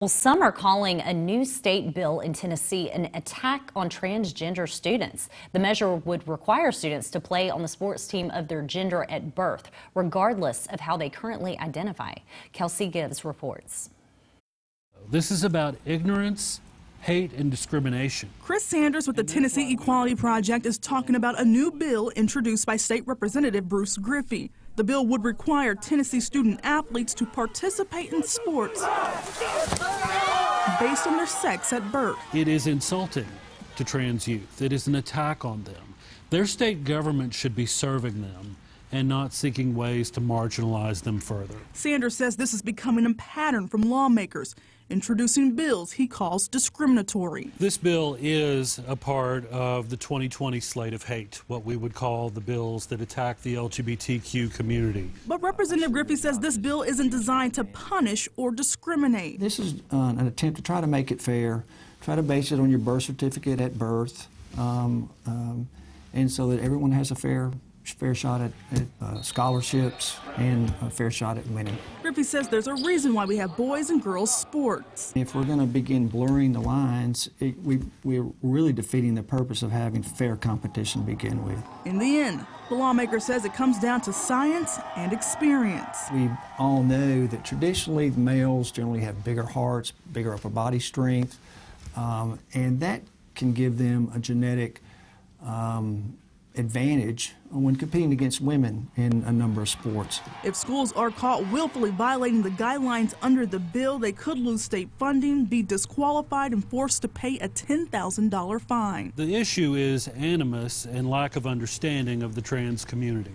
Well, some are calling a new state bill in Tennessee an attack on transgender students. The measure would require students to play on the sports team of their gender at birth, regardless of how they currently identify. Kelsey Gibbs reports. This is about ignorance, hate, and discrimination. Chris Sanders with the Tennessee Equality Project is talking about a new bill introduced by State Representative Bruce Griffey. The bill would require Tennessee student athletes to participate in sports based on their sex at birth. It is insulting to trans youth. It is an attack on them. Their state government should be serving them and not seeking ways to marginalize them further. Sanders says this is becoming a pattern from lawmakers, introducing bills he calls discriminatory. This bill is a part of the 2020 slate of hate, what we would call the bills that attack the LGBTQ community. But Representative Griffey says this bill isn't designed to punish or discriminate. This is an attempt to try to make it fair, try to base it on your birth certificate at birth, and so that everyone has a fair shot at scholarships and a fair shot at winning. Griffey says there's a reason why we have boys and girls sports. If we're going to begin blurring the lines, we're really defeating the purpose of having fair competition to begin with. In the end, the lawmaker says it comes down to science and experience. We all know that traditionally males generally have bigger hearts, bigger upper body strength, and that can give them a genetic advantage when competing against women in a number of sports. If schools are caught willfully violating the guidelines under the bill, they could lose state funding, be disqualified, and forced to pay a $10,000 fine. The issue is animus and lack of understanding of the trans community.